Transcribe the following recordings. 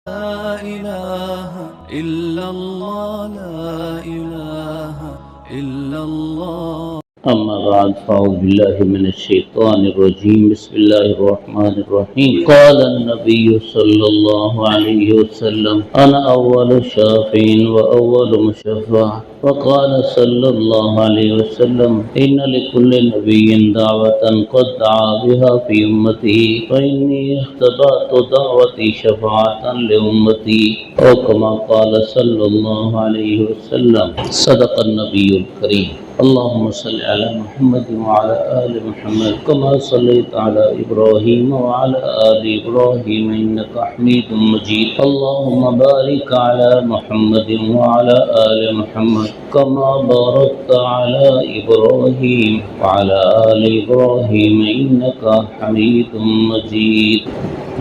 لا إله إلا الله لا إله إلا الله. أما بعد فأعوذ بالله من الشيطان الرجيم. بسم الله الرحمن الرحيم. قال النبي صلى الله عليه وسلم: أنا أول شافع وأول مشفع. وقال صلى الله عليه وسلم: إن لكل نبي دعوة قد دعا بها في أمته فإني اختبأت دعوتي شفاعة لأمتي، أو كما قال صلى الله عليه وسلم. صدق النبي الكريم. اللهم صل على محمد وعلى آل محمد كما صليت على إبراهيم وعلى آل إبراهيم إنك حميد مجيد. اللهم بارك على محمد وعلى آل محمد كما باركت على إبراهيم وعلى آل إبراهيم إنك حميد مجيد.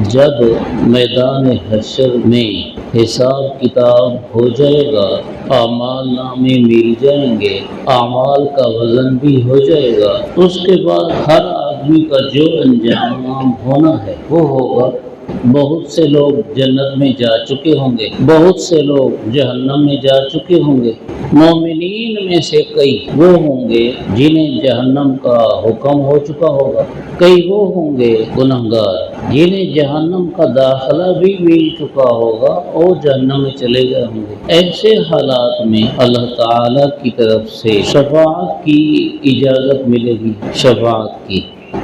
جب میدان حشر میں حساب کتاب ہو جائے گا، اعمال نامے مل جائیں گے، اعمال کا وزن بھی ہو جائے گا، اس کے بعد ہر آدمی کا جو انجام ہونا ہے وہ ہوگا۔ بہت سے لوگ جنت میں جا چکے ہوں گے، بہت سے لوگ جہنم میں جا چکے ہوں گے۔ مومنین میں سے کئی وہ ہوں گے جنہیں جہنم کا حکم ہو چکا ہوگا، کئی وہ ہوں گے گنہگار جنہیں جہنم کا داخلہ بھی مل چکا ہوگا اور جہنم میں چلے گئے ہوں گے۔ ایسے حالات میں اللہ تعالی کی طرف سے شفاعت کی اجازت ملے گی۔ شفاعت کی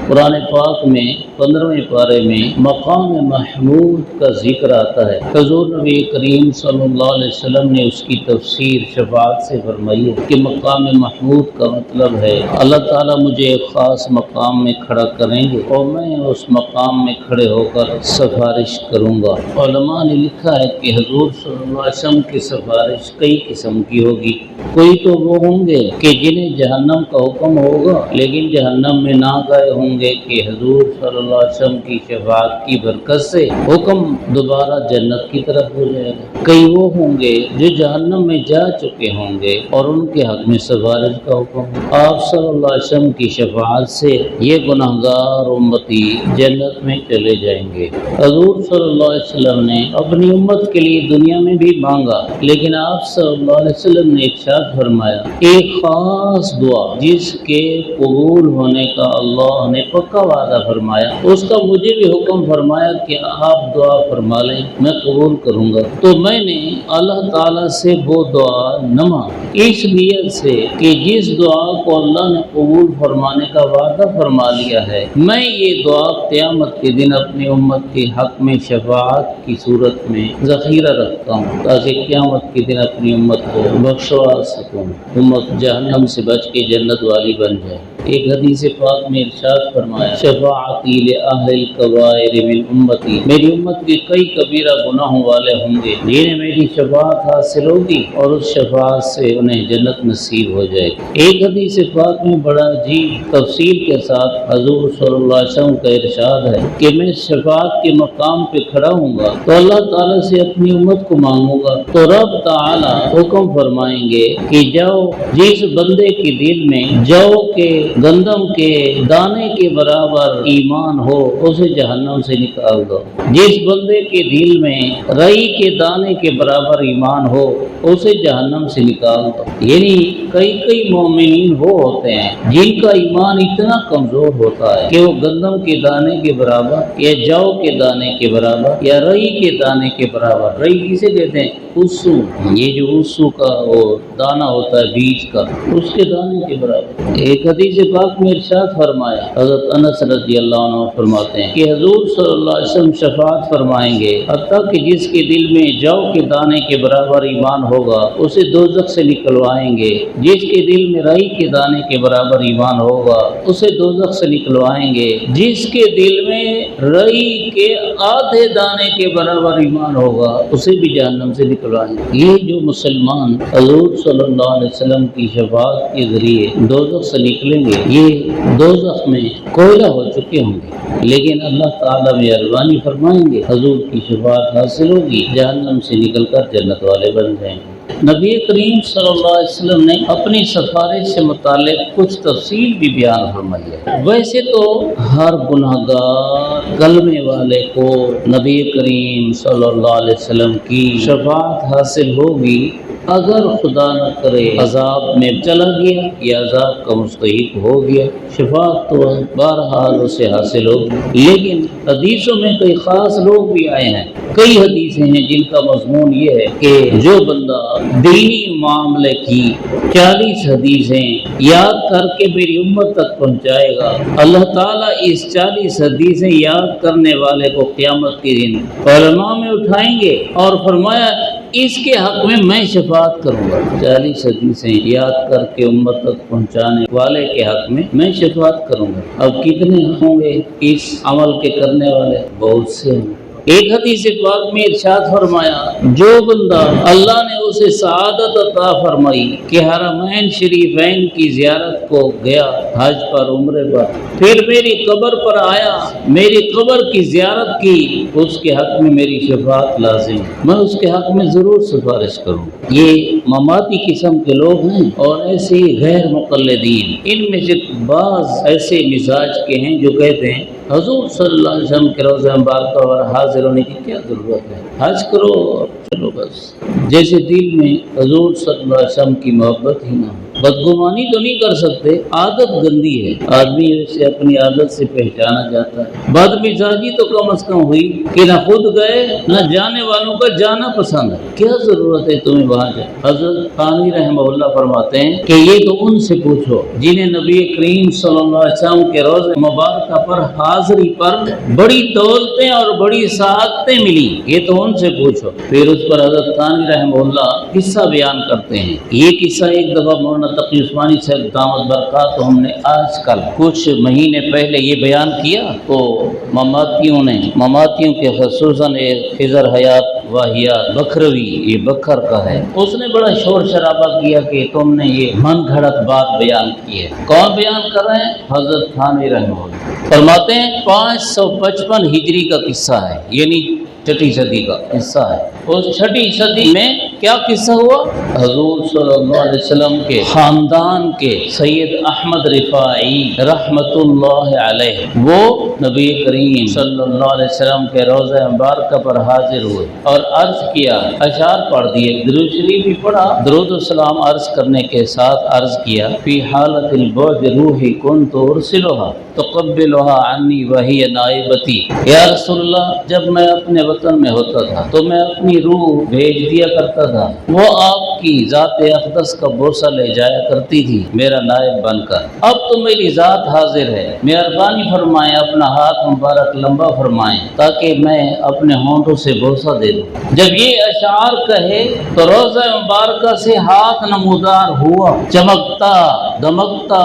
قرآن پاک میں 15ویں پارے میں مقام محمود کا ذکر آتا ہے۔ حضور نبی کریم صلی اللہ علیہ وسلم نے اس کی تفسیر شفاعت سے فرمائی ہے کہ مقام محمود کا مطلب ہے اللہ تعالیٰ مجھے ایک خاص مقام میں کھڑا کریں گے اور میں اس مقام میں کھڑے ہو کر سفارش کروں گا۔ علماء نے لکھا ہے کہ حضور صلی اللہ علیہ وسلم کی سفارش کئی قسم کی ہوگی۔ کوئی تو وہ ہوں گے کہ جنہیں جہنم کا حکم ہوگا لیکن جہنم میں نہ گئے ہوں گے کہ حضور صلی اللہ علیہ وسلم کی شفاعت کی برکت سے حکم دوبارہ جنت کی طرف ہو جائے گا۔ کئی وہ ہوں گے جو جہنم میں جا چکے ہوں گے اور ان کے حق میں سفارش کا حکم۔ آپ صلی اللہ علیہ وسلم کی شفاعت سے یہ گنہگار امتی جنت میں چلے جائیں گے۔ حضور صلی اللہ علیہ وسلم نے اپنی امت کے لیے دنیا میں بھی مانگا، لیکن آپ صلی اللہ علیہ وسلم نے ارشاد فرمایا ایک خاص دعا جس کے قبول ہونے کا اللہ نے پکا وعدہ فرمایا، اس کا مجھے بھی حکم فرمایا کہ آپ دعا فرما لیں، میں قبول کروں گا۔ تو میں نے اللہ تعالیٰ سے وہ دعا نہ مانگی، اس نیت سے کہ جس دعا کو اللہ نے قبول فرمانے کا وعدہ فرما لیا ہے، میں یہ دعا قیامت کے دن اپنی امت کے حق میں شفاعت کی صورت میں ذخیرہ رکھتا ہوں تاکہ قیامت کے دن اپنی امت کو بخشوا سکوں، امت جہنم سے بچ کے جنت والی بن جائے۔ ایک حدیث پاک میں ارشاد فرمایا شفاعتی لأہل الکبائر من امتی، میری امت کے کئی کبیرہ گناہوں والے ہوں گے جنہیں میری شفاعت حاصل ہوگی اور اس شفاعت سے انہیں جنت نصیب ہو جائے گی۔ ایک حدیث پاک میں بڑا عجیب تفصیل کے ساتھ حضور صلی اللہ علیہ وسلم کا ارشاد ہے کہ میں شفاعت کے مقام پہ کھڑا ہوں گا تو اللہ تعالیٰ سے اپنی امت کو مانگوں گا تو رب تعالیٰ حکم فرمائیں گے کہ جاؤ، جس بندے کے دل میں جو کے گندم کے دانے کے برابر ایمان ہو اسے جہنم سے نکال دو، جس بندے کے دل میں رئی کے دانے کے برابر ایمان ہو اسے جہنم سے نکال دو۔ یعنی کئی مومنین وہ ہوتے ہیں جن کا ایمان اتنا کمزور ہوتا ہے کہ وہ گندم کے دانے کے برابر یا جو کے دانے کے برابر یا رئی کے دانے کے برابر، رئی کسے کہتے ہیں؟ اسو، یہ جو اسو کا وہ دانہ ہوتا ہے بیج کا، اس کے دانے کے برابر۔ ایک حدیث پاک میں ارشاد فرمایا، حضرت انس رضی اللہ عنہ فرماتے ہیں کہ حضور صلی اللہ علیہ وسلم شفاعت فرمائیں گے حتیٰ کہ جس کے دل میں جو کے دانے کے برابر ایمان ہوگا اسے دوزخ سے نکلوائیں گے، جس کے دل میں رائی کے دانے کے برابر ایمان ہوگا اسے دوزخ سے نکلوائیں گے، جس کے دل میں رائی کے آدھے دانے کے برابر ایمان ہوگا اسے بھی جہنم سے نکلوائیں گے۔ یہ جو مسلمان حضور صلی اللہ علیہ وسلم کی شفاعت کے ذریعے دوزخ سے نکلیں گے یہ دوزخ میں کوئلہ ہو چکے ہوں گے، لیکن اللہ تعالیٰ مہربانی فرمائیں گے حضور کی شفاعت حاصل ہوگی، جہنم سے نکل کر جنت والے بن جائیں گے۔ نبی کریم صلی اللہ علیہ وسلم نے اپنی سفارش سے متعلق کچھ تفصیل بھی بیان فرمائی ہے۔ ویسے تو ہر گناہگار کلمے والے کو نبی کریم صلی اللہ علیہ وسلم کی شفاعت حاصل ہوگی اگر خدا نہ کرے عذاب میں چلا گیا یا عذاب کا مستحق ہو گیا، شفاعت تو بہرحال اسے حاصل ہوگی۔ لیکن حدیثوں میں کئی خاص لوگ بھی آئے ہیں، کئی حدیثیں ہیں جن کا مضمون یہ ہے کہ جو بندہ دینی معاملے کی 40 حدیثیں یاد کر کے میری امت تک پہنچائے گا، اللہ تعالیٰ اس 40 حدیثیں یاد کرنے والے کو قیامت کے دن علماء میں اٹھائیں گے اور فرمایا اس کے حق میں میں شفاعت کروں گا۔ 40 حدیثیں یاد کر کے امت تک پہنچانے والے کے حق میں میں شفاعت کروں گا۔ اب کتنے ہوں گے اس عمل کے کرنے والے؟ بہت سے ہیں۔ ایک حدیث پاک میں ارشاد فرمایا جو بندہ اللہ نے اسے سعادت عطا فرمائی کہ حرمین شریفین کی زیارت کو گیا حج پر عمرے پر، پھر میری قبر پر آیا، میری قبر کی زیارت کی، اس کے حق میں میری شفاعت لازم ہے، میں اس کے حق میں ضرور سفارش کروں۔ یہ مماتی قسم کے لوگ ہیں اور ایسے ہی غیر مقلدین، ان میں سے بعض ایسے مزاج کے ہیں جو کہتے ہیں حضور صلی اللہ علیہ وسلم کے روضہ مبارکہ پر حاضر ہونے کی کیا ضرورت ہے، حج کرو چلو بس، جیسے دل میں حضور صلی اللہ علیہ وسلم کی محبت ہی نہ ہو۔ بدگمانی تو نہیں کر سکتے، عادت گندی ہے، آدمی اسے اپنی عادت سے پہچانا جاتا ہے۔ بد مزاجی تو کم از کم ہوئی کہ نہ خود گئے نہ جانے والوں کا جانا پسند ہے، کیا ضرورت ہے تمہیں وہاں جائے۔ حضرت تھانوی رحمہ اللہ فرماتے ہیں کہ یہ تو ان سے پوچھو جنہیں نبی کریم صلی اللہ علیہ وسلم کے روضہ مبارکہ پر حاضری پر بڑی دولتیں اور بڑی سعادتیں ملی، یہ تو ان سے پوچھو۔ پھر اس پر حضرت تھانوی رحمہ اللہ قصہ بیان کرتے ہیں۔ یہ قصہ ایک دفعہ مولانا تقی عثمانی صاحب دامت برکات ہم نے آج کل کچھ مہینے پہلے یہ بیان کیا تو مماتیوں کے خصوصاً ایک خضر حیات واہیات بکھروی، یہ بکھر کا ہے، اس نے بڑا شور شرابہ کیا کہ تم نے یہ من گھڑت بات بیان کی ہے۔ کون بیان کر رہے ہیں؟ حضرت تھانوی رحمہ اللہ فرماتے ہیں 555 ہجری کا قصہ ہے، یعنی چھٹی صدی کا قصہ ہے۔ اس چھٹی صدی میں کیا قصہ ہوا؟ حضور صلی اللہ علیہ وسلم کے خاندان کے سید احمد رفاعی رحمت اللہ علیہ وہ نبی کریم صلی اللہ علیہ وسلم کے روضہ مبارکہ پر حاضر ہوئے اور عرض کیا، اشعار پڑھ دیے، درود شریف بھی پڑھا، درود و سلام عرض کرنے کے ساتھ عرض کیا فی حالت البعد روحی کنت ارسلها تقبلها عنی وہی نائبتی، یا رسول اللہ جب میں اپنے وطن میں ہوتا تھا تو میں اپنی روح بھیج دیا کرتا تھا، وہ آپ کی ذات اقدس کا بوسہ لے جایا کرتی تھی میرا نائب بن کر۔ اب تو میری ذات حاضر ہے، مہربانی فرمائیں اپنا ہاتھ مبارک لمبا فرمائیں تاکہ میں اپنے ہونٹوں سے بوسہ دے دوں۔ جب یہ اشعار کہے تو روضہ مبارکہ سے ہاتھ نمودار ہوا، چمکتا دمکتا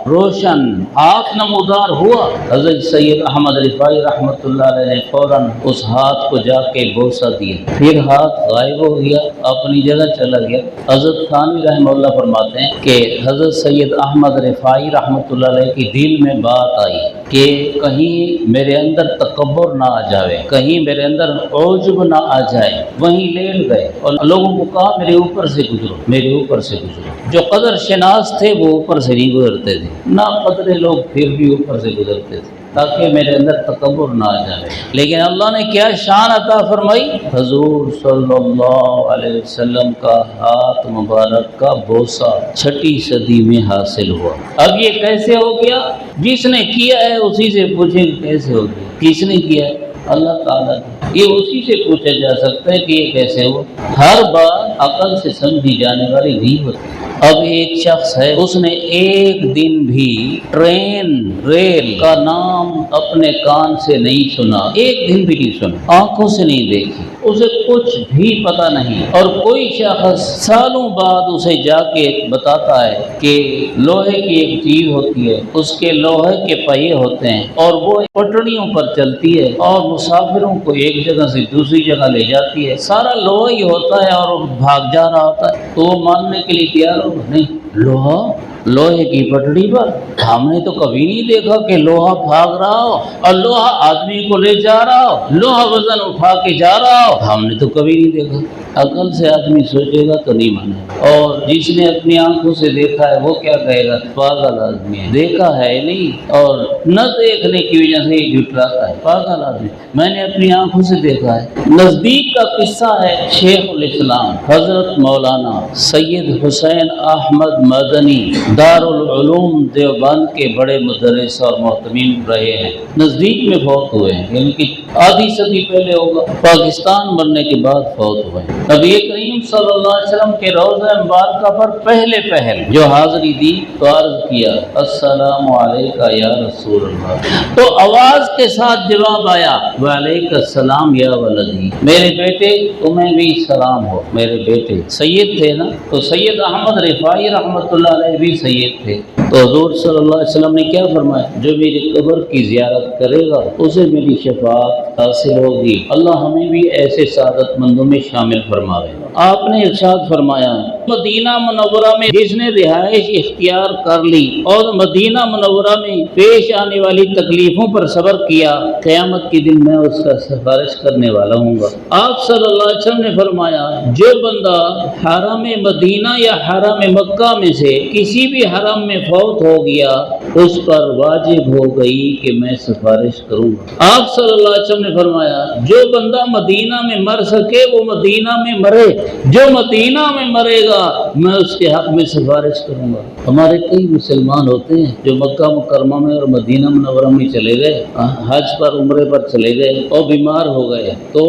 روشن ہاتھ نمودار ہوا۔ حضرت سید احمد رفاعی رحمت اللہ علیہ نے فوراً اس ہاتھ کو جا کے بوسہ دیا، پھر ہاتھ غائب ہو گیا، اپنی جگہ چلا گیا۔ حضرت تھانوی رحمہ اللہ فرماتے ہیں کہ حضرت سید احمد رفاعی رحمۃ اللہ علیہ کی دل میں بات آئی کہ کہیں میرے اندر تکبر نہ آ جائے، کہیں میرے اندر عجب نہ آ جائے، وہیں لیٹ گئے اور لوگوں کو کہا میرے اوپر سے گزرو، میرے اوپر سے گزرو۔ جو قدر شناس تھے وہ اوپر سے نہیں گزرتے تھے، نا قدرے لوگ پھر بھی اوپر سے گزرتے تھے تاکہ میرے اندر تکبر نہ آ جائے۔ لیکن اللہ نے کیا شان عطا فرمائی؟ حضور صلی اللہ علیہ وسلم کا ہاتھ مبارک کا بوسہ چھٹی صدی میں حاصل ہوا۔ اب یہ کیسے ہو گیا؟ جس نے کیا ہے اسی سے پوچھیں کہ کیسے ہو گیا، کس نے کیا ہے؟ اللہ تعالیٰ نے۔ یہ اسی سے پوچھا جا سکتا ہے کہ یہ کیسے ہوا۔ ہر بات عقل سے سمجھی جانے والی نہیں ہوتی۔ اب ایک شخص ہے، اس نے ایک دن بھی ٹرین ریل کا نام اپنے کان سے نہیں سنا، ایک دن بھی نہیں سنا، آنکھوں سے نہیں دیکھی، اسے کچھ بھی پتہ نہیں، اور کوئی شخص سالوں بعد اسے جا کے بتاتا ہے کہ لوہے کی ایک چیز ہوتی ہے، اس کے لوہے کے پہیے ہوتے ہیں اور وہ پٹڑیوں پر چلتی ہے اور مسافروں کو ایک جگہ سے دوسری جگہ لے جاتی ہے، سارا لوہا ہی ہوتا ہے اور وہ بھاگ جا رہا ہوتا ہے، تو وہ ماننے کے لیے تیار ہوگا نہیں، لوہا لوہے کی پٹڑی پر ہم نے تو کبھی نہیں دیکھا کہ لوہا بھاگ رہا ہو اور لوہا آدمی کو لے جا رہا ہو، لوہا وزن اٹھا کے جا رہا ہو، ہم نے تو کبھی نہیں دیکھا۔ عقل سے آدمی سوچے گا تو نہیں مانے گا، اور جس نے اپنی آنکھوں سے دیکھا ہے وہ کیا کہے گا؟ پاگل آدمی ہے، دیکھا ہے نہیں اور نہ دیکھنے کی وجہ سے یہ جھٹلاتا ہے، پاگل آدمی۔ میں نے اپنی آنکھوں سے دیکھا ہے۔ نزدیک کا قصہ ہے، شیخ الاسلام حضرت مولانا سید حسین احمد مدنی دارالعلوم دیوبند کے بڑے مدرس اور محتمین رہے ہیں، نزدیک میں فوت ہوئے ہیں، یعنی کہ آدھی صدی پہلے ہوگا، پاکستان بننے کے بعد فوت ہوئے ہیں۔ نبی کریم صلی اللہ علیہ وسلم کے روضہ مبارکہ پر پہلے پہل جو حاضری دی تو عرض کیا السلام علیکہ یا رسول اللہ، تو آواز کے ساتھ جواب آیا وعلیکم السلام یا ولدی، میرے بیٹے تمہیں بھی سلام ہو۔ میرے بیٹے سید تھے نا، تو سید احمد رفاعی رحمۃ اللہ علیہ بھی سید تھے، تو حضور صلی اللہ علیہ وسلم نے کیا فرمایا؟ جو میری قبر کی زیارت کرے گا اسے میری شفاعت حاصل ہوگی، اللہ ہمیں بھی ایسے سعادت مندوں میں شامل فرمائے۔ آپ نے ارشاد فرمایا مدینہ منورہ میں جس نے رہائش اختیار کر لی اور مدینہ منورہ میں پیش آنے والی تکلیفوں پر صبر کیا، قیامت کے دن میں اس کا سفارش کرنے والا ہوں گا۔ آپ صلی اللہ علیہ وسلم نے فرمایا جو بندہ حرم مدینہ یا حرم مکہ میں سے کسی بھی حرم میں فوت ہو گیا اس پر واجب ہو گئی کہ میں سفارش کروں گا۔ آپ صلی اللہ علیہ وسلم نے فرمایا جو بندہ مدینہ میں مر سکے وہ مدینہ میں مرے، جو مدینہ میں مرے گا میں اس کے حق میں سفارش کروں گا۔ ہمارے کئی مسلمان ہوتے ہیں جو مکہ مکرمہ میں اور مدینہ منورہ میں چلے گئے، حج پر عمرے پر چلے گئے اور بیمار ہو گئے تو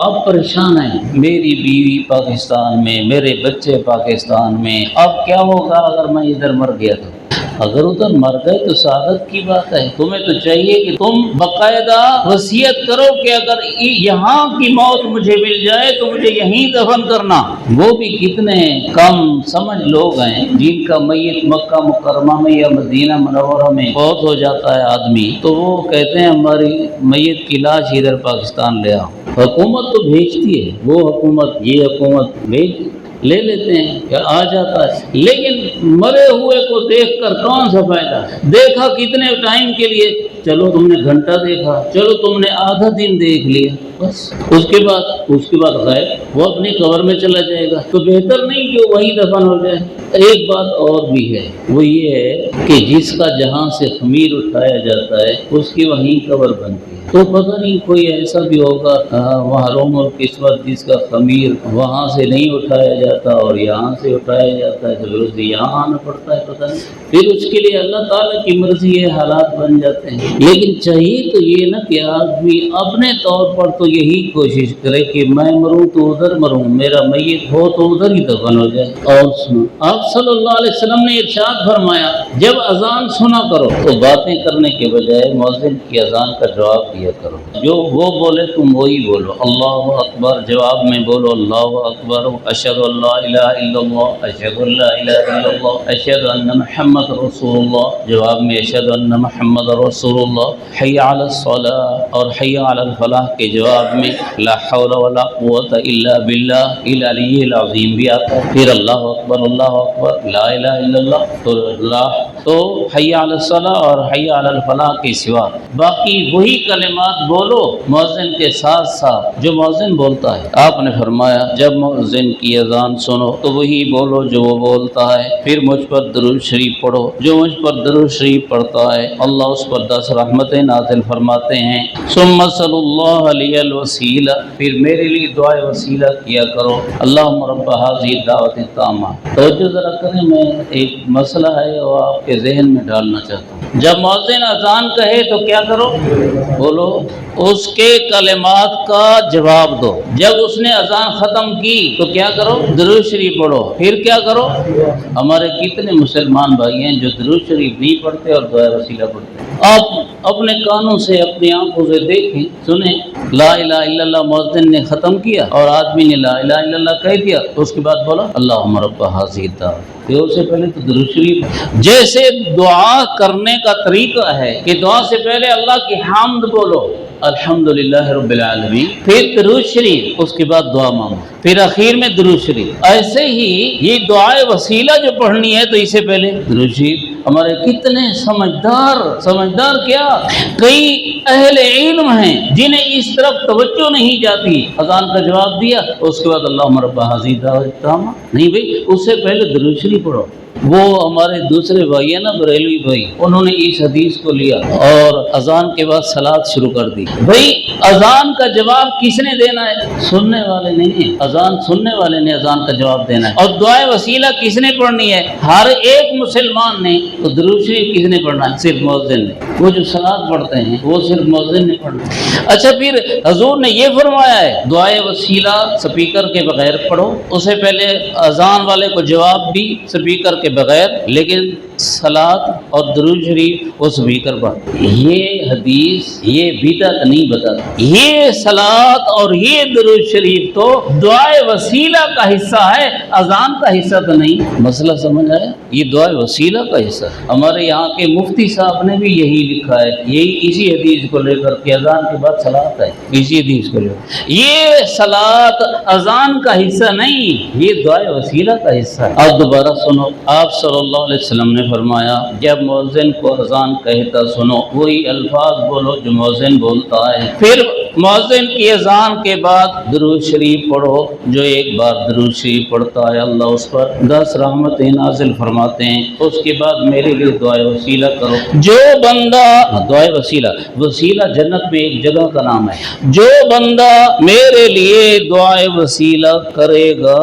اب پریشان ہیں، میری بیوی پاکستان میں، میرے بچے پاکستان میں، اب کیا ہوگا اگر میں ادھر مر گیا تو؟ اگر ادھر مر گئے تو سعادت کی بات ہے، تمہیں تو چاہیے کہ تم باقاعدہ وصیت کرو کہ اگر یہاں کی موت مجھے مل جائے تو مجھے یہیں دفن کرنا۔ وہ بھی کتنے کم سمجھ لوگ ہیں جن کا میت مکہ مکرمہ میں یا مدینہ منورہ میں فوت ہو جاتا ہے آدمی تو وہ کہتے ہیں ہماری میت کی لاش ادھر پاکستان لے آؤ۔ حکومت تو بھیجتی ہے، وہ حکومت یہ حکومت بھیج لے لیتے ہیں کہ آ جاتا ہے، لیکن مرے ہوئے کو دیکھ کر کون سا فائدہ؟ دیکھا کتنے ٹائم کے لیے؟ چلو تم نے گھنٹہ دیکھا، چلو تم نے آدھا دن دیکھ لیا، بس اس کے بعد غائب، وہ اپنی قبر میں چلا جائے گا، تو بہتر نہیں کہ وہیں دفن ہو جائے۔ ایک بات اور بھی ہے، وہ یہ ہے کہ جس کا جہاں سے خمیر اٹھایا جاتا ہے اس کی وہیں قبر بنتی ہے، تو پتہ نہیں کوئی ایسا بھی ہوگا محروم القسمت جس کا خمیر وہاں سے نہیں اٹھایا جاتا اور یہاں سے اٹھایا جاتا ہے تو پھر اسے یہاں آنا پڑتا ہے، پتہ نہیں، پھر اس کے لیے اللہ تعالیٰ کی مرضی ہے، حالات بن جاتے ہیں۔ لیکن چاہیے تو یہ نا کہ آدمی اپنے طور پر تو یہی کوشش کرے کہ میں مروں تو ادھر مروں، میرا میت ہو تو ادھر ہی دفن ہو جائے۔ اور سنو، آپ صلی اللہ علیہ وسلم نے ارشاد فرمایا جب اذان سنا کرو تو باتیں کرنے کے بجائے مؤذن کی اذان کا جواب دیا کرو، جو وہ بولے تم وہی بولو، اللہ اکبر جواب میں بولو اللہ اکبر، اشہد ان لا الہ الا اللہ، اشہد ان لا الہ الا اللہ، اشہد ان محمد رسول اللہ جواب میں اشہد ان محمد رسول اللہ، حی علی الصلاۃ اور حی علی الفلاح کے جواب میں لا حول ولا قوت الا باللہ العلی العظیم بھی آتا ہے، پھر اللہ اکبر لا الہ الا اللہ تو حی علی الصلاۃ اور حی علی الفلاح کے سوا باقی وہی کلمات بولو مؤذن کے ساتھ ساتھ جو مؤذن بولتا ہے۔ آپ نے فرمایا جب مؤذن کی اذان سنو تو وہی بولو جو وہ بولتا ہے، پھر مجھ پر درود شریف پڑھو، جو مجھ پر درود شریف پڑھتا ہے اللہ اس پر 10 رحمتیں نازل فرماتے ہیں۔ ثم صلی اللہ علیہ الوسیلہ، پھر میرے لیے دعائے وسیلہ کیا کرو، اللہم رب ھذہ الدعوۃ التامہ۔ توجہ ذرا کریں، میں ایک مسئلہ ہے وہ آپ کے ذہن میں ڈالنا چاہتا ہوں۔ جب مؤذن اذان کہے تو کیا کرو؟ بولو، اس کے کلمات کا جواب دو۔ جب اس نے اذان ختم کی تو کیا کرو؟ درود شریف پڑھو، پھر کیا کرو؟ ہمارے کتنے مسلمان بھائی ہیں جو درود شریف نہیں پڑھتے اور دعائے وسیلہ پڑھتے ہیں۔ آپ اپنے کانوں سے اپنی آنکھوں سے دیکھیں، سنیں، لا الہ الا اللہ مؤذن نے ختم کیا اور آدمی نے لا الہ الا اللہ کہہ دیا تو اس کے بعد بولا اللہم رب ھذہ الدعوۃ، اس سے پہلے تو درود شریف۔ جیسے دعا کرنے کا طریقہ ہے کہ دعا سے پہلے اللہ کی حمد بولو، الحمدللہ رب العالمین، پھر درود شریف، اس کے بعد دعا مانگو، پھر اخیر میں درود شریف۔ ایسے ہی یہ دعائے وسیلہ جو پڑھنی ہے تو اس سے پہلے درود شریف۔ ہمارے کتنے سمجھدار کیا کئی اہل علم ہیں جنہیں اس طرف توجہ نہیں جاتی، اذان کا جواب دیا اس کے بعد اللہم رب ہذہ الدعوۃ التامہ، نہیں بھائی، اس سے پہلے درود شریف پڑھو۔ وہ ہمارے دوسرے بھائی ہیں نا، بریلوی بھائی، انہوں نے اس حدیث کو لیا اور اذان کے بعد صلاۃ شروع کر دی۔ بھائی اذان کا جواب کس نے دینا ہے؟ سننے والے نہیں ہیں، اذان سننے والے نے اذان کا جواب دینا ہے۔ اور دعائے وسیلہ کس نے پڑھنی ہے؟ ہر ایک مسلمان نے۔ تو درود شریف کس نے پڑھنا ہے؟ صرف مؤذن نے۔ وہ جو صلاۃ پڑھتے ہیں وہ صرف مؤذن نے پڑھنا۔ اچھا، پھر حضور نے یہ فرمایا ہے دعائے وسیلہ سپیکر کے بغیر پڑھو، اس سے پہلے اذان والے کو جواب بھی سپیکر کے بغیر، لیکن صلاۃ اور درود شریف وہ سپیکر پر۔ یہ حدیث یہ بدعت نہیں بتاتی، یہ صلاۃ اور یہ درود شریف تو دعائے وسیلہ کا حصہ ہے، اذان کا حصہ تو نہیں۔ مسئلہ سمجھ آیا؟ یہ دعائے وسیلہ کا حصہ ہے۔ ہمارے یہاں کے مفتی صاحب نے بھی یہی لکھا ہے، یہی اسی حدیث کو لے کر کے اذان کے بعد صلاۃ ہے، اسی حدیث کو لے کر۔ یہ صلاۃ اذان کا حصہ نہیں، یہ دعائے وسیلہ کا حصہ ہے۔ اب دوبارہ سنو، آپ صلی اللہ علیہ وسلم نے فرمایا جب مؤذن کو اذان کہتا سنو، وہی الفاظ بولو جو مؤذن بولتا ہے۔ پھر مؤذن کی اذان کے بعد درود شریف پڑھو، جو ایک بار درود شریف پڑھتا ہے اللہ اس پر 10 رحمتیں نازل فرماتے ہیں۔ اس کے بعد میرے لیے دعائے وسیلہ کرو۔ جو بندہ دعائے وسیلہ جنت میں ایک جگہ کا نام ہے، جو بندہ میرے لیے دعائے وسیلہ کرے گا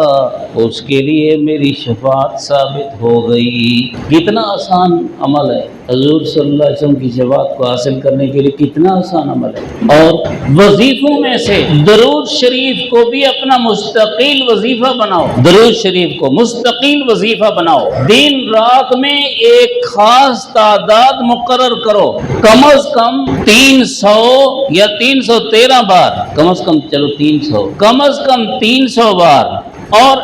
اس کے لیے میری شفاعت ثابت ہو گئی۔ کتنا آسان عمل ہے، حضور صلی اللہ علیہ وسلم کی شفاعت کو حاصل کرنے کے لیے کتنا آسان عمل ہے۔ اور وظیفوں میں سے درود شریف کو بھی اپنا مستقل وظیفہ بناؤ، درود شریف کو مستقل وظیفہ بناؤ۔ دن رات میں ایک خاص تعداد مقرر کرو، کم از کم 300 یا 313 بار، کم از کم چلو 300، کم از کم 300 بار، اور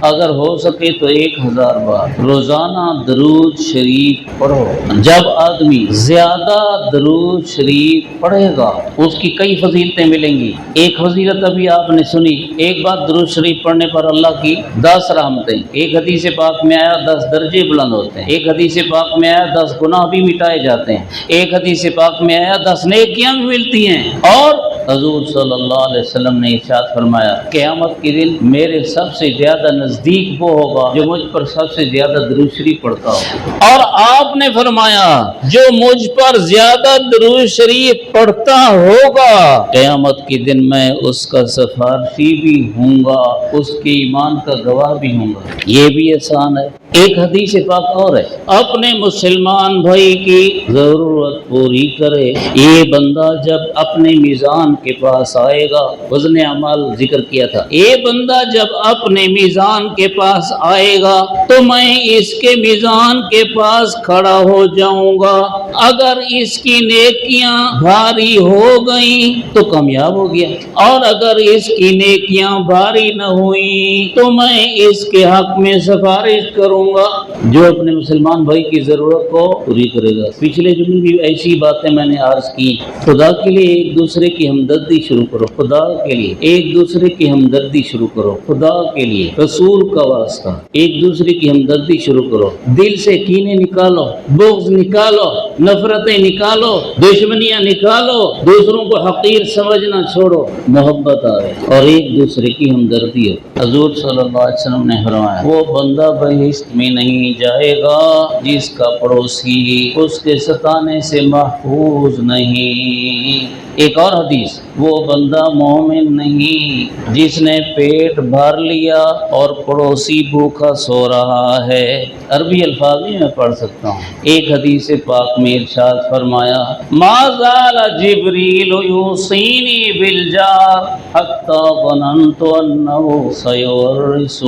اگر ہو سکے تو 1000 بار روزانہ درود شریف پڑھو۔ جب آدمی زیادہ درود شریف پڑھے گا اس کی کئی فضیلتیں ملیں گی۔ ایک فضیلت ابھی آپ نے سنی، ایک بار درود شریف پڑھنے پر اللہ کی 10 رحمتیں۔ ایک حدیث پاک میں آیا 10 درجے بلند ہوتے ہیں، ایک حدیث پاک میں آیا 10 گناہ بھی مٹائے جاتے ہیں، ایک حدیث پاک میں آیا 10 نیکیاں بھی ملتی ہیں۔ اور حضور صلی اللہ علیہ وسلم نے ارشاد فرمایا قیامت کے دن میرے سب سے زیادہ نزدیک وہ ہوگا جو مجھ پر سب سے زیادہ درود شریف پڑھتا ہو۔ اور آپ نے فرمایا جو مجھ پر زیادہ درود شریف پڑھتا ہوگا قیامت کے دن میں اس کا سفارشی بھی ہوں گا، اس کے ایمان کا گواہ بھی ہوں گا۔ یہ بھی آسان ہے۔ ایک حدیث پاک اور ہے، اپنے مسلمان بھائی کی ضرورت پوری کرے۔ یہ بندہ جب اپنے میزان کے پاس آئے گا، وزن اعمال ذکر کیا تھا، یہ بندہ جب اپنے میزان کے پاس آئے گا تو میں اس کے میزان کے پاس کھڑا ہو جاؤں گا۔ اگر اس کی نیکیاں بھاری ہو گئیں تو کامیاب ہو گیا، اور اگر اس کی نیکیاں بھاری نہ ہوئیں تو میں اس کے حق میں سفارش کروں گا۔ جو اپنے مسلمان بھائی کی ضرورت کو پوری کرے گا۔ پچھلے جمعے بھی ایسی باتیں میں نے عرض کی۔ خدا کے لیے ایک دوسرے کی ہمدردی شروع کرو، خدا کے لیے ایک دوسرے کی ہمدردی شروع کرو، خدا کے لیے رسول کا واسطہ ایک دوسرے کی ہمدردی شروع کرو۔ دل سے کینے نکالو، بغض نکالو، نفرتیں نکالو، دشمنیاں نکالو، دوسروں کو حقیر سمجھنا چھوڑو، محبت آئے اور ایک دوسرے کی ہمدردی ہو۔ حضور صلی اللہ علیہ وسلم نے فرمایا وہ بندہ بہشت میں نہیں جائے گا جس کا پڑوسی اس کے ستانے سے محفوظ نہیں۔ ایک اور حدیث، وہ بندہ مومن نہیں جس نے پیٹ بھر لیا اور پڑوسی بھوکا سو رہا ہے۔ عربی الفاظ بھی میں پڑھ سکتا ہوں۔ ایک حدیث پاک میں ارشاد فرمایا ما زال جبریل یوصینی بالجار حتی ظننت انہ سیورثہ۔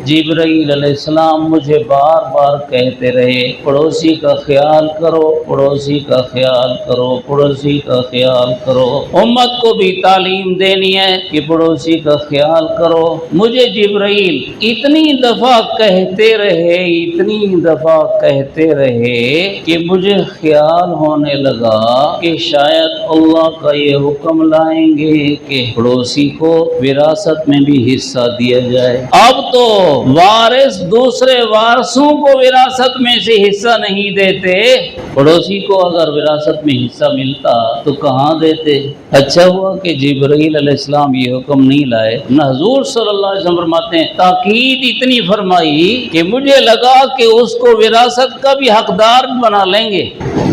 جبرائیل علیہ السلام مجھے بار بار کہتے رہے پڑوسی کا خیال کرو، پڑوسی کا خیال کرو، پڑوسی کا خیال کرو۔ امت کو بھی تعلیم دینی ہے کہ پڑوسی کا خیال کرو۔ مجھے جبرائیل اتنی دفعہ کہتے رہے، اتنی دفعہ کہتے رہے کہ مجھے خیال ہونے لگا کہ شاید اللہ کا یہ حکم لائیں گے کہ پڑوسی کو وراثت میں بھی حصہ دیا جائے۔ اب تو وارث دوسرے وارثوں کو وراثت میں سے حصہ نہیں دیتے، پڑوسی کو اگر وراثت میں حصہ ملتا تو کہاں دیتے؟ اچھا ہوا کہ جبرائیل علیہ السلام یہ حکم نہیں لائے۔ نہ حضور صلی اللہ علیہ وسلم فرماتے ہیں تاکید اتنی فرمائی کہ مجھے لگا کہ اس کو وراثت کا بھی حقدار بنا لیں گے۔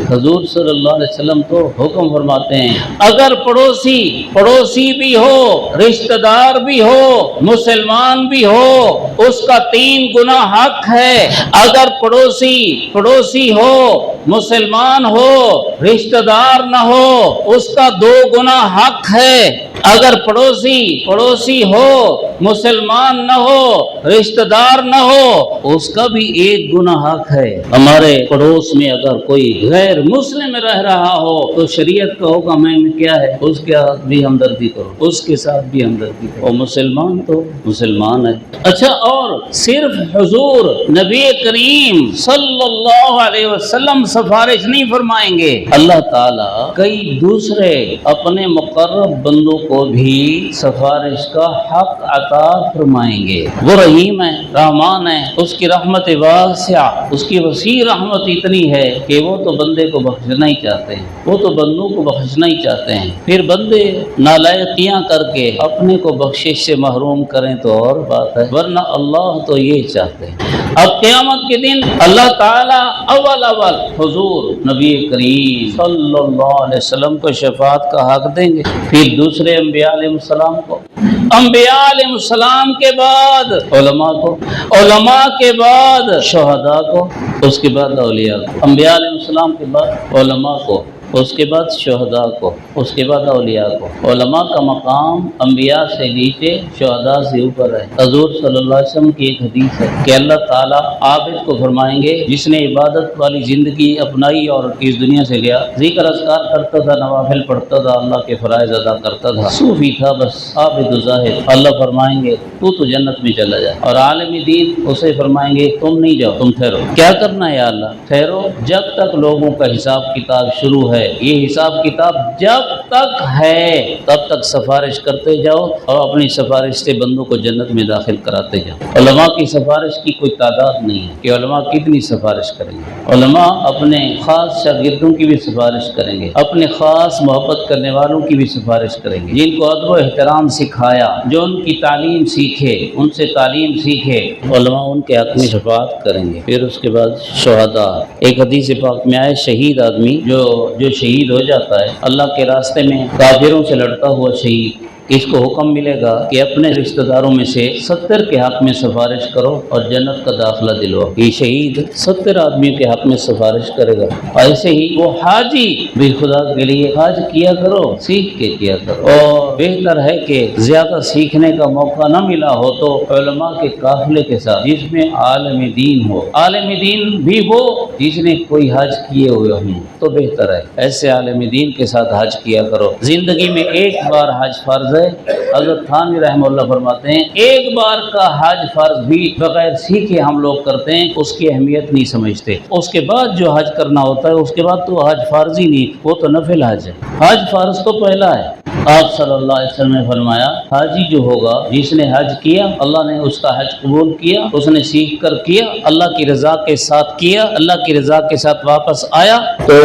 حضور صلی اللہ علیہ وسلم تو حکم فرماتے ہیں اگر پڑوسی بھی ہو، رشتہ دار بھی ہو، مسلمان بھی ہو، اس کا 3 گنا حق ہے۔ اگر پڑوسی ہو، مسلمان ہو، رشتہ دار نہ ہو، اس کا 2 گنا حق ہے۔ اگر پڑوسی ہو، مسلمان نہ ہو، رشتہ دار نہ ہو، اس کا بھی 1 گنا حق ہے۔ ہمارے پڑوس میں اگر کوئی غیر مسلم رہ رہا ہو تو شریعت کا حکم ہے کیا ہے؟ اس کے ساتھ بھی ہمدردی کرو، اس کے ساتھ بھی ہمدردی کرو۔ اور مسلمان تو مسلمان ہے۔ اچھا، اور صرف حضور نبی کریم صلی اللہ علیہ وسلم سفارش نہیں فرمائیں گے، اللہ تعالیٰ کئی دوسرے اپنے مقرب بندوں کو بھی سفارش کا حق عطا فرمائیں گے۔ وہ رحیم ہے، رحمان ہے، اس کی رحمت واسعہ، اس کی وسیع رحمت اتنی ہے کہ وہ تو بندے کو بخشنا ہی چاہتے ہیں، وہ تو بندوں کو بخشنا ہی چاہتے ہیں۔ پھر بندے نالائقیاں کر کے اپنے کو بخشش سے محروم کریں تو اور بات ہے، ورنہ اللہ تو یہ چاہتے ہیں۔ اب قیامت کے دن اللہ تعالیٰ اول حضور نبی کریم صلی اللہ علیہ وسلم کو شفاعت کا حق دیں گے، پھر دوسرے انبیاء علیہ السلام کو، انبیاء علیہ السلام کے بعد علماء کو، علماء کے بعد شہداء کو، اس کے بعد اولیاء کو۔ انبیاء علیہ السلام کے بعد علماء کو، اس کے بعد شہداء کو، اس کے بعد اولیاء کو۔ علماء کا مقام انبیاء سے نیچے، شہداء سے اوپر ہے۔ حضور صلی اللہ علیہ وسلم کی ایک حدیث ہے کہ اللہ تعالیٰ عابد کو فرمائیں گے جس نے عبادت والی زندگی اپنائی اور اس دنیا سے گیا، ذکر اذکار کرتا تھا، نوافل پڑھتا تھا، اللہ کے فرائض ادا کرتا تھا، صوفی تھا، بس عابد و زاہد، اللہ فرمائیں گے تو جنت میں چلا جائے۔ اور عالم دین اسے فرمائیں گے تم نہیں جاؤ، تم ٹھہرو۔ کیا کرنا ہے یا اللہ؟ ٹھہرو، جب تک لوگوں کا حساب کتاب شروع ہے، یہ حساب کتاب جب تک ہے تب تک سفارش کرتے جاؤ اور اپنی سفارش سے بندوں کو جنت میں داخل کراتے جاؤ۔ علماء کی سفارش کی کوئی تعداد نہیں ہے کہ علماء کتنی سفارش کریں گے۔ علماء اپنے خاص شاگردوں کی بھی سفارش کریں گے، اپنے خاص محبت کرنے والوں کی بھی سفارش کریں گے، جن کو ادب و احترام سکھایا، جو ان کی تعلیم سیکھے، ان سے تعلیم سیکھے، علماء ان کے حق میں شفاعت کریں گے۔ پھر اس کے بعد شہداء۔ ایک حدیث پاک میں آئے شہید آدمی جو شہید ہو جاتا ہے، اللہ کے راستے میں کافروں سے لڑتا ہوا شہید، اس کو حکم ملے گا کہ اپنے رشتہ داروں میں سے 70 کے حق میں سفارش کرو اور جنت کا داخلہ دلواؤ۔ یہ شہید 70 آدمیوں کے حق میں سفارش کرے گا۔ ایسے ہی وہ حاجی بھی خدا کے لیے حج کیا کرو، سیکھ کے کیا کرو، اور بہتر ہے کہ زیادہ سیکھنے کا موقع نہ ملا ہو تو علماء کے قافلے کے ساتھ، جس میں عالم دین ہو، عالم دین بھی ہو جس نے کوئی حج کیے ہوئے ہوں تو بہتر ہے، ایسے عالم دین کے ساتھ حج کیا کرو۔ زندگی میں ایک بار حج فرض ہے۔ حضرت تھانوی رحمہ اللہ فرماتے ہیں ایک بار کا حج فرض بھی بغیر سیکھے ہم لوگ کرتے ہیں، اس کی اہمیت نہیں سمجھتے۔ اس کے بعد جو حج کرنا ہوتا ہے اس کے بعد تو حج فرض ہی نہیں، وہ تو نفل حج ہے۔ حج فرض تو پہلا ہے۔ آپ صلی اللہ علیہ وسلم نے فرمایا حاجی جو ہوگا جس نے حج کیا، اللہ نے اس کا حج قبول کیا، اس نے سیکھ کر کیا، اللہ کی رضا کے ساتھ کیا، اللہ کی رضا کے ساتھ واپس آیا، تو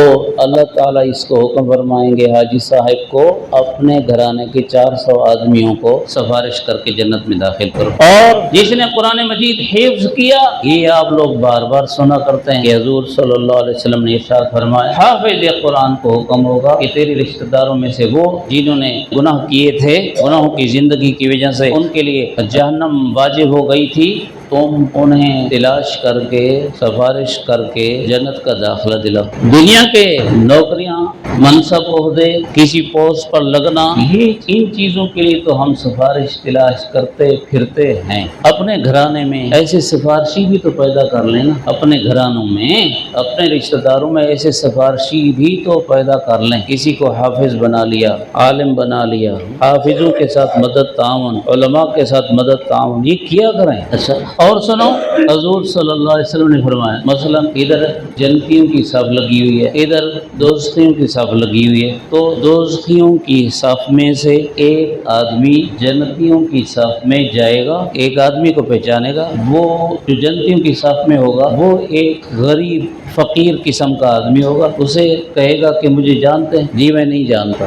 اللہ تعالیٰ اس کو حکم فرمائیں گے حاجی صاحب کو اپنے گھرانے کے 400 آدمیوں کو سفارش کر کے جنت میں داخل کرو۔ اور جس نے قرآن مجید حفظ کیا، یہ آپ لوگ بار بار سنا کرتے ہیں کہ حضور صلی اللہ علیہ وسلم نے ارشاد فرمایا حافظ قرآن کو حکم ہوگا کہ تیرے رشتہ داروں میں سے وہ جنہوں نے گناہ کیے تھے، گناہوں کی زندگی کی وجہ سے ان کے لیے جہنم واجب ہو گئی تھی، تم انہیں تلاش کر کے سفارش کر کے جنت کا داخلہ دلاؤ۔ دنیا کے نوکریاں، منصب، عہدے، کسی پوسٹ پر لگنا، یہ ان چیزوں چیزوں کے لیے تو ہم سفارش تلاش کرتے پھرتے ہیں، اپنے گھرانے میں ایسے سفارشی بھی تو پیدا کر لینا، اپنے گھرانوں میں اپنے رشتہ داروں میں ایسے سفارشی بھی تو پیدا کر لیں۔ کسی کو حافظ بنا لیا، عالم بنا لیا، حافظوں کے ساتھ مدد تعاون، علماء کے ساتھ مدد تعاون، یہ کیا کریں۔ اچھا اور سنو، حضور صلی اللہ علیہ وسلم نے فرمایا مثلا ادھر جنتیوں کی صف لگی ہوئی ہے، ادھر دوستیوں کی صف لگی ہوئی ہے، تو دوستیوں کی صف میں سے ایک آدمی جنتیوں کی صف میں جائے گا، ایک آدمی کو پہچانے گا، وہ جو جنتیوں کی صف میں ہوگا وہ ایک غریب فقیر قسم کا آدمی ہوگا، اسے کہے گا کہ مجھے جانتے ہیں؟ جی میں نہیں جانتا،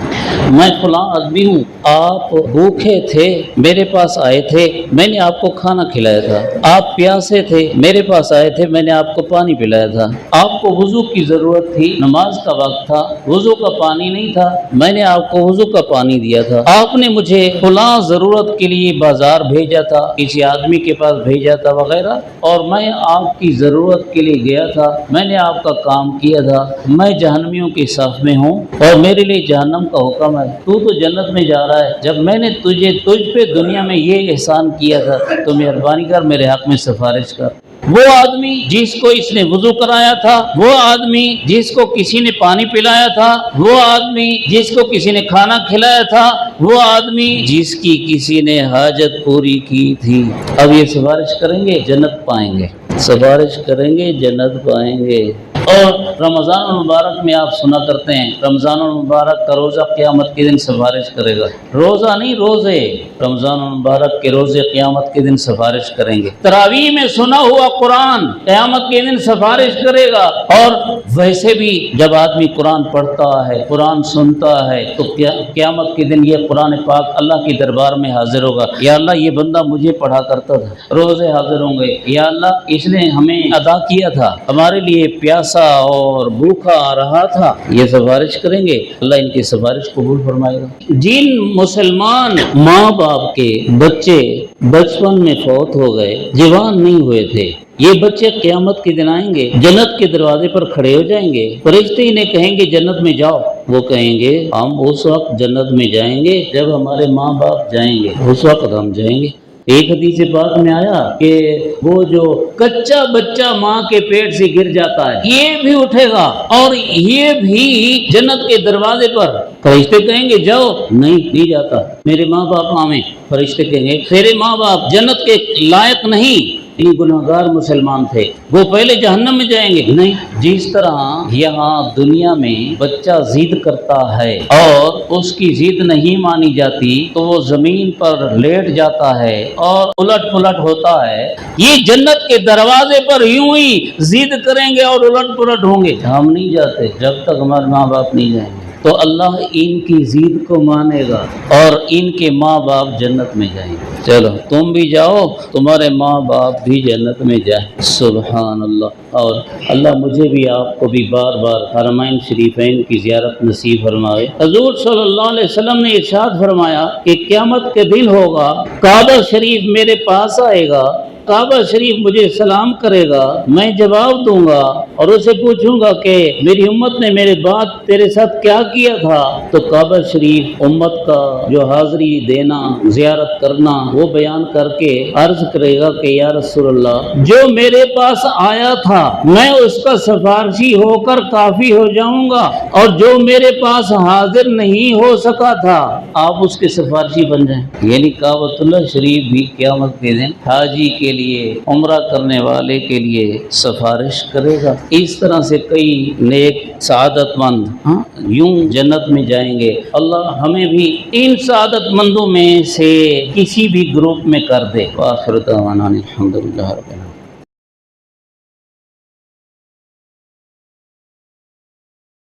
میں فلاں آدمی ہوں، آپ بھوکے تھے میرے پاس آئے تھے، میں نے آپ کو کھانا کھلایا تھا، آپ پیاسے تھے میرے پاس آئے تھے، میں نے آپ کو پانی پلایا تھا، آپ کو وضو کی ضرورت تھی، نماز کا وقت تھا، وضو کا پانی نہیں تھا، میں نے آپ کو وضو کا پانی دیا تھا، آپ نے مجھے فلاں ضرورت کے لیے بازار بھیجا تھا، کسی آدمی کے پاس بھیجا تھا وغیرہ، اور میں آپ کی ضرورت کے لیے گیا تھا، میں نے آپ کا کام کیا تھا، میں جہنمیوں کی صف میں ہوں اور میرے لیے جہنم کا حکم ہے، تو جنت میں جا رہا ہے، جب میں نے تجھ پہ دنیا میں یہ احسان کیا تھا تو مہربانی کر میرے حق میں سفارش کر۔ وہ آدمی جس کو اس نے وضو کرایا تھا، وہ آدمی جس کو کسی نے پانی پلایا تھا، وہ آدمی جس کو کسی نے کھانا کھلایا تھا، وہ آدمی جس کی کسی نے حاجت پوری کی تھی، اب یہ سفارش کریں گے جنت پائیں گے، سفارش کریں گے جنت پائیں گے۔ اور رمضان المبارک میں آپ سنا کرتے ہیں رمضان المبارک کا روزہ قیامت کے دن سفارش کرے گا، روزہ نہیں روزے، رمضان المبارک کے روزے قیامت کے دن سفارش کریں گے۔ تراویح میں سنا ہوا قرآن قیامت کے دن سفارش کرے گا، اور ویسے بھی جب آدمی قرآن پڑھتا ہے، قرآن سنتا ہے، تو قیامت کے دن یہ قرآن پاک اللہ کے دربار میں حاضر ہوگا، یا اللہ یہ بندہ مجھے پڑھا کرتا تھا، روزے حاضر ہوں گے، یا اللہ اس نے ہمیں ادا کیا تھا، ہمارے لیے پیاسا اور بھوکا رہا تھا، یہ سفارش کریں گے، اللہ ان کی سفارش قبول فرمائے گا۔ جن مسلمان ماں باپ کے بچے بچپن میں فوت ہو گئے، جوان نہیں ہوئے تھے، یہ بچے قیامت کے دن آئیں گے، جنت کے دروازے پر کھڑے ہو جائیں گے، فرشتے انہیں کہیں گے جنت میں جاؤ، وہ کہیں گے ہم اس وقت جنت میں جائیں گے جب ہمارے ماں باپ جائیں گے، اس وقت ہم جائیں گے۔ ایک حدیث پاک میں آیا کہ وہ جو کچا بچہ ماں کے پیٹ سے گر جاتا ہے یہ بھی اٹھے گا اور یہ بھی جنت کے دروازے پر، فرشتے کہیں گے جاؤ، نہیں جاتا، میرے ماں باپ آویں، فرشتے کہیں گے تیرے ماں باپ جنت کے لائق نہیں، یہ گناہگار مسلمان تھے، وہ پہلے جہنم میں جائیں گے، نہیں۔ جس طرح یہاں دنیا میں بچہ ضد کرتا ہے اور اس کی ضد نہیں مانی جاتی تو وہ زمین پر لیٹ جاتا ہے اور الٹ پلٹ ہوتا ہے، یہ جنت کے دروازے پر یوں ہی ضد کریں گے اور الٹ پلٹ ہوں گے، ہم نہیں جاتے جب تک ہمارے ماں باپ نہیں جائیں گے، تو اللہ ان کی ضد کو مانے گا اور ان کے ماں باپ جنت میں جائیں گے۔ چلو تم بھی جاؤ، تمہارے ماں باپ بھی جنت میں جائیں، سبحان اللہ۔ اور اللہ مجھے بھی آپ کو بھی بار بار حرمین شریفین کی زیارت نصیب فرمائے۔ حضور صلی اللہ علیہ وسلم نے ارشاد فرمایا کہ قیامت کے دن ہوگا، کعبہ شریف میرے پاس آئے گا، کعبہ شریف مجھے سلام کرے گا، میں جواب دوں گا اور اسے پوچھوں گا کہ میری امت نے میرے بعد تیرے ساتھ کیا کیا تھا، تو کعبہ شریف امت کا جو حاضری دینا، زیارت کرنا، وہ بیان کر کے عرض کرے گا کہ یا رسول اللہ جو میرے پاس آیا تھا میں اس کا سفارشی ہو کر کافی ہو جاؤں گا، اور جو میرے پاس حاضر نہیں ہو سکا تھا آپ اس کے سفارشی بن جائیں، یعنی کعبۃ اللہ شریف بھی قیامت کے دن حاجی کے لیے، عمرہ کرنے والے کے لیے سفارش کرے گا۔ اس طرح سے کئی نیک سعادت مند یوں جنت میں جائیں گے، اللہ ہمیں بھی ان سعادت مندوں میں سے کسی بھی گروپ میں کر دے۔ وآخر دعوانا الحمدللہ رب العالمین۔